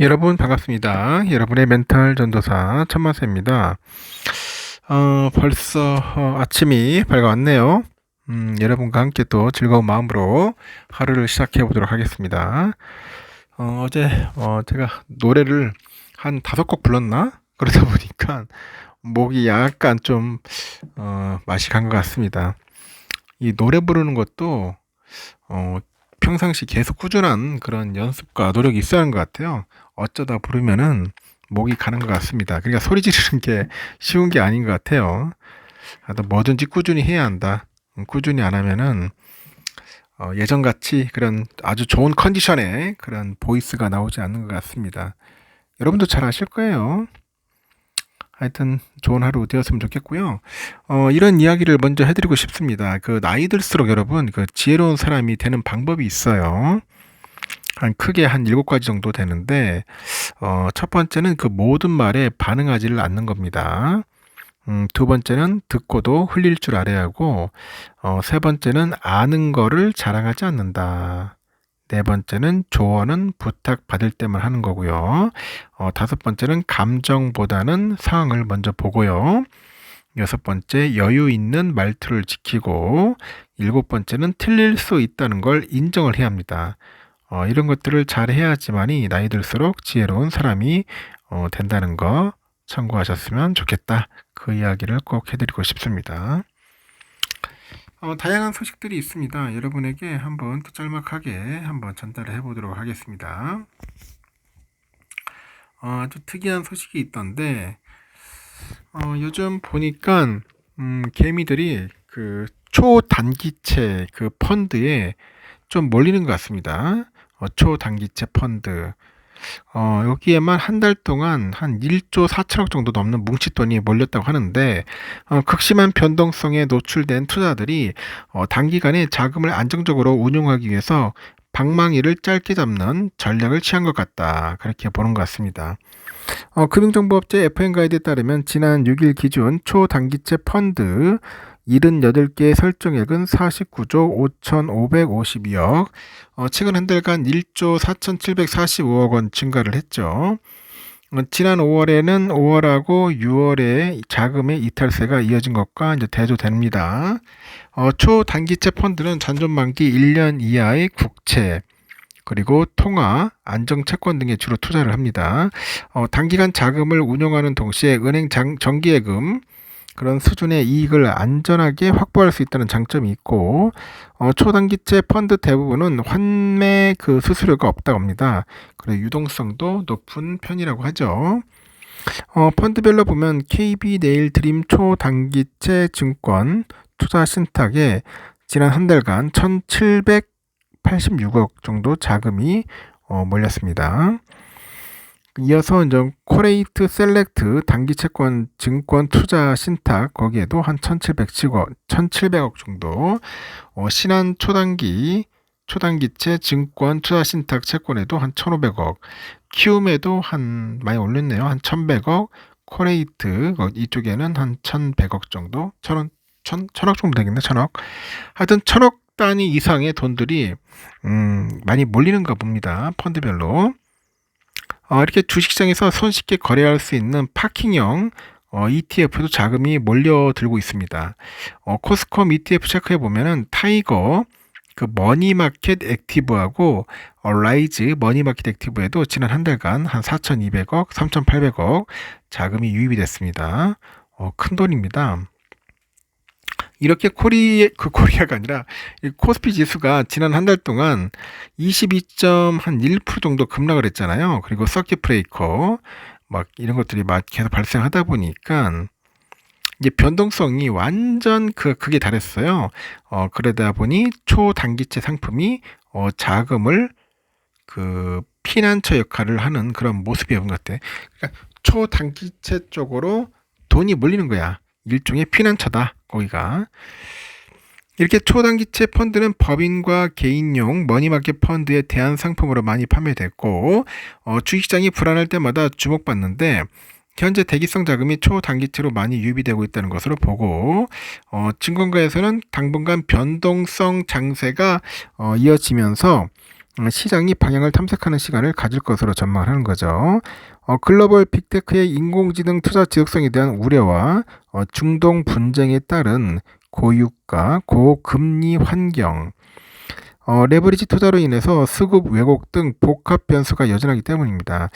여러분 반갑습니다. 여러분의 멘탈 전도사 천만세입니다. 벌써 아침이 밝아왔네요. 여러분과 함께 또 즐거운 마음으로 하루를 시작해 보도록 하겠습니다. 어제 제가 노래를 한 5곡 불렀나? 그러다 보니까 목이 약간 좀 맛이 간 것 같습니다. 이 노래 부르는 것도 평상시 계속 꾸준한 그런 연습과 노력이 있어야 하는 것 같아요. 어쩌다 부르면은 목이 가는 것 같습니다. 그러니까 소리 지르는 게 쉬운 게 아닌 것 같아요. 하여튼 뭐든지 꾸준히 해야 한다. 꾸준히 안 하면은 예전같이 그런 아주 좋은 컨디션의 그런 보이스가 나오지 않는 것 같습니다. 여러분도 잘 아실 거예요. 하여튼 좋은 하루 되었으면 좋겠고요. 이런 이야기를 먼저 해드리고 싶습니다. 그 나이 들수록 여러분 그 지혜로운 사람이 되는 방법이 있어요. 크게 한 7가지 정도 되는데 첫 번째는 그 모든 말에 반응하지를 않는 겁니다. 두 번째는 듣고도 흘릴 줄 알아야 하고, 세 번째는 아는 거를 자랑하지 않는다. 네 번째는 조언은 부탁받을 때만 하는 거고요. 다섯 번째는 감정보다는 상황을 먼저 보고요. 여섯 번째, 여유 있는 말투를 지키고, 일곱 번째는 틀릴 수 있다는 걸 인정을 해야 합니다. 이런 것들을 잘 해야지만이 나이 들수록 지혜로운 사람이 된다는 거 참고하셨으면 좋겠다. 그 이야기를 꼭 해드리고 싶습니다. 다양한 소식들이 있습니다. 여러분에게 한번 또 짤막하게 한번 전달을 해보도록 하겠습니다. 아주 특이한 소식이 있던데 요즘 보니까 개미들이 그 초단기채 그 펀드에 좀 몰리는 것 같습니다. 초단기채 펀드. 여기에만 한 달 동안 한 1조 4천억 정도 넘는 뭉칫돈이 몰렸다고 하는데, 극심한 변동성에 노출된 투자들이 단기간에 자금을 안정적으로 운용하기 위해서 방망이를 짧게 잡는 전략을 취한 것 같다. 그렇게 보는 것 같습니다. 금융정보업체 FN가이드에 따르면 지난 6일 기준 초단기채 펀드 78개 설정액은 49조 5,552억, 최근 한 달간 1조 4,745억 원 증가를 했죠. 지난 5월에는 5월하고 6월에 자금의 이탈세가 이어진 것과 이제 대조됩니다. 초단기채 펀드는 잔존만기 1년 이하의 국채, 그리고 통화, 안정채권 등에 주로 투자를 합니다. 단기간 자금을 운용하는 동시에 은행 정기예금 그런 수준의 이익을 안전하게 확보할 수 있다는 장점이 있고, 초단기채 펀드 대부분은 환매 그 수수료가 없다고 합니다. 그리고 유동성도 높은 편이라고 하죠. 펀드별로 보면 KB 네일 드림 초단기채 증권 투자 신탁에 지난 한 달간 1,786억 정도 자금이 몰렸습니다. 이어서 이제 코레이트 셀렉트 단기 채권 증권 투자 신탁 거기에도 한 1,700억 정도, 신한 초단기채 증권 투자 신탁 채권에도 한 1,500억, 키움에도 한 많이 올렸네요. 한 1,100억, 코레이트 이쪽에는 한 1,100억 정도, 천억 정도 되겠네. 천억. 하여튼 천억 단위 이상의 돈들이 많이 몰리는가 봅니다. 펀드별로. 이렇게 주식시장에서 손쉽게 거래할 수 있는 파킹형 ETF도 자금이 몰려들고 있습니다. 코스컴 ETF 체크해 보면은 타이거 그 머니마켓 액티브하고 라이즈 머니마켓 액티브에도 지난 한 달간 한 4,200억, 3,800억 자금이 유입이 됐습니다. 큰 돈입니다. 이렇게 코리아가 아니라 코스피 지수가 지난 한 달 동안 22.1% 정도 급락을 했잖아요. 그리고 서킷 브레이커 막 이런 것들이 막 계속 발생하다 보니까 이제 변동성이 완전 극에 달했어요. 그러다 보니 초단기채 상품이 자금을 그 피난처 역할을 하는 그런 모습이 온 것 같아. 그러니까 초단기채 쪽으로 돈이 몰리는 거야. 일종의 피난처다, 거기가. 이렇게 초단기채 펀드는 법인과 개인용 머니마켓 펀드의 대안 상품으로 많이 판매됐고, 주식시장이 불안할 때마다 주목받는데, 현재 대기성 자금이 초단기채로 많이 유입이 되고 있다는 것으로 보고, 증권가에서는 당분간 변동성 장세가 이어지면서 시장이 방향을 탐색하는 시간을 가질 것으로 전망을 하는 거죠. 글로벌 빅테크의 인공지능 투자 지속성에 대한 우려와 중동 분쟁에 따른 고유가, 고금리 환경, 레버리지 투자로 인해서 수급 왜곡 등 복합 변수가 여전하기 때문입니다.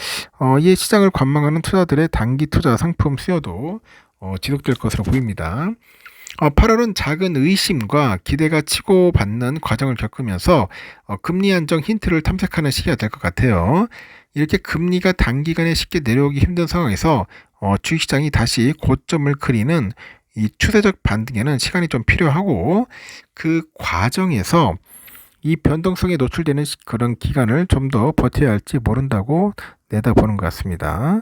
이에 시장을 관망하는 투자들의 단기 투자 상품 수요도 지속될 것으로 보입니다. 8월은 작은 의심과 기대가 치고받는 과정을 겪으면서 금리 안정 힌트를 탐색하는 시기가 될 것 같아요. 이렇게 금리가 단기간에 쉽게 내려오기 힘든 상황에서 주식시장이 다시 고점을 그리는 이 추세적 반등에는 시간이 좀 필요하고, 그 과정에서 이 변동성에 노출되는 그런 기간을 좀 더 버텨야 할지 모른다고 내다보는 것 같습니다.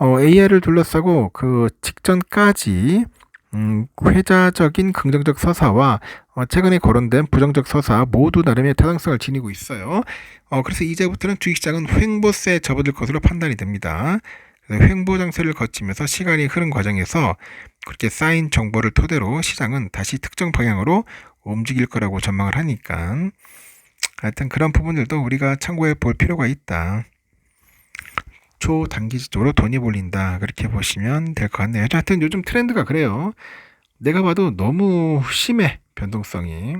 AI를 둘러싸고 그 직전까지 회자적인 긍정적 서사와 최근에 거론된 부정적 서사 모두 나름의 타당성을 지니고 있어요. 그래서 이제부터는 주식시장은 횡보세에 접어들 것으로 판단이 됩니다. 그래서 횡보 장세를 거치면서 시간이 흐른 과정에서 그렇게 쌓인 정보를 토대로 시장은 다시 특정 방향으로 움직일 거라고 전망을 하니까, 하여튼 그런 부분들도 우리가 참고해 볼 필요가 있다. 초단기적으로 돈이 몰린다, 그렇게 보시면 될 것 같네요. 하여튼 요즘 트렌드가 그래요. 내가 봐도 너무 심해, 변동성이.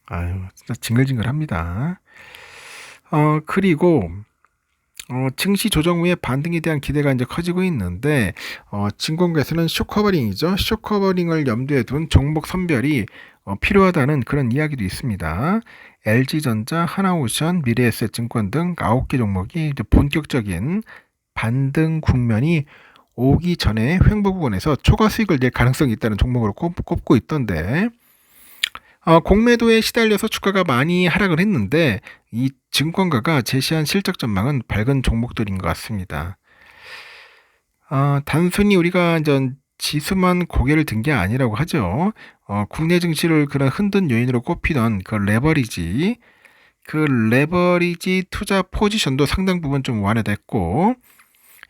아유, 진짜 징글징글합니다. 그리고 증시 조정 후에 반등에 대한 기대가 이제 커지고 있는데, 증권가에서는 쇼커버링이죠. 쇼커버링을 염두에 둔 종목 선별이 필요하다는 그런 이야기도 있습니다. LG전자, 하나오션, 미래에셋증권 등 9개 종목이 이제 본격적인 반등 국면이 오기 전에 횡보 부분에서 초과 수익을 낼 가능성이 있다는 종목으로 꼽고 있던데, 공매도에 시달려서 주가가 많이 하락을 했는데 이 증권가가 제시한 실적 전망은 밝은 종목들인 것 같습니다. 단순히 우리가 지수만 고개를 든 게 아니라고 하죠. 국내 증시를 그런 흔든 요인으로 꼽히던 그 레버리지 투자 포지션도 상당 부분 좀 완화됐고,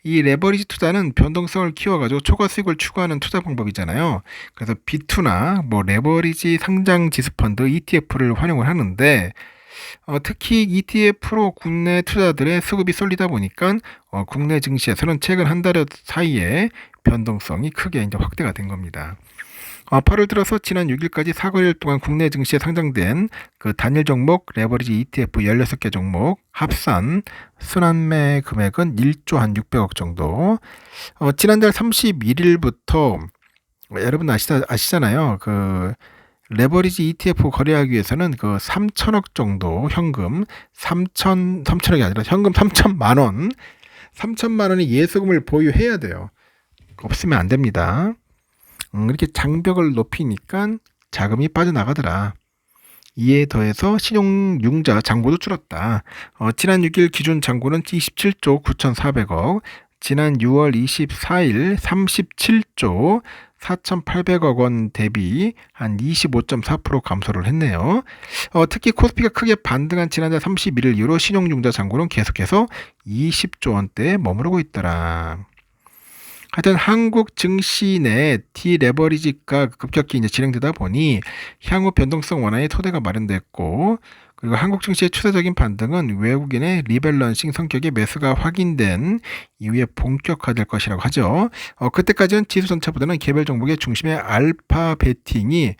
이 레버리지 투자는 변동성을 키워가지고 초과 수익을 추구하는 투자 방법이잖아요. 그래서 B2나 뭐 레버리지 상장 지수펀드 ETF를 활용을 하는데, 특히 ETF로 국내 투자들의 수급이 쏠리다 보니까 국내 증시에서는 최근 한 달 사이에 변동성이 크게 이제 확대가 된 겁니다. 8월 들어서 지난 6일까지 4거래일 동안 국내 증시에 상장된 그 단일 종목 레버리지 ETF 16개 종목 합산 순환매 금액은 1조 한 600억 정도. 지난달 31일부터 여러분 아시잖아요. 그 레버리지 ETF 거래하기 위해서는 그 3천억 정도 현금, 3천억이 아니라 현금 3천만 원, 3천만 원의 예수금을 보유해야 돼요. 없으면 안 됩니다. 이렇게 장벽을 높이니까 자금이 빠져나가더라. 이에 더해서 신용융자 잔고도 줄었다. 지난 6일 기준 잔고는 27조 9,400억, 지난 6월 24일 37조 4,800억 원 대비 한 25.4% 감소를 했네요. 특히 코스피가 크게 반등한 지난달 31일 이후로 신용융자 잔고는 계속해서 20조 원대에 머무르고 있더라. 하여튼 한국 증시 내 디레버리지가 급격히 이제 진행되다 보니 향후 변동성 완화의 토대가 마련됐고, 그리고 한국 증시의 추세적인 반등은 외국인의 리밸런싱 성격의 매수가 확인된 이후에 본격화될 것이라고 하죠. 그때까지는 지수 전체보다는 개별 종목의 중심의 알파 베팅이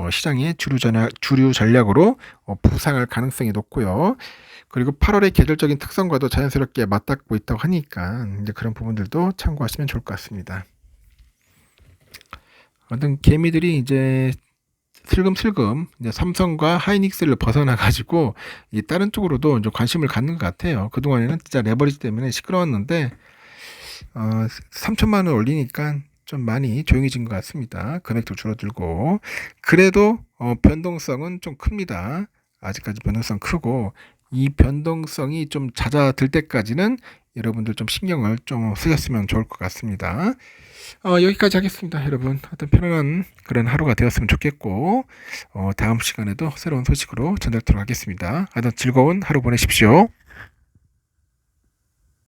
시장의 주류 전략으로 부상할 가능성이 높고요. 그리고 8월의 계절적인 특성과도 자연스럽게 맞닿고 있다고 하니까 이제 그런 부분들도 참고하시면 좋을 것 같습니다. 어떤 개미들이 이제 슬금슬금 이제 삼성과 하이닉스를 벗어나 가지고 이 다른 쪽으로도 이제 관심을 갖는 것 같아요. 그동안에는 진짜 레버리지 때문에 시끄러웠는데 3천만 원 올리니까 좀 많이 조용해진 것 같습니다. 금액도 줄어들고, 그래도 변동성은 좀 큽니다. 아직까지 변동성 크고, 이 변동성이 좀 잦아들 때까지는 여러분들 좀 신경을 좀 쓰셨으면 좋을 것 같습니다. 여기까지 하겠습니다. 여러분, 하여튼 편안한 그런 하루가 되었으면 좋겠고, 다음 시간에도 새로운 소식으로 전달하도록 하겠습니다. 하여튼 즐거운 하루 보내십시오.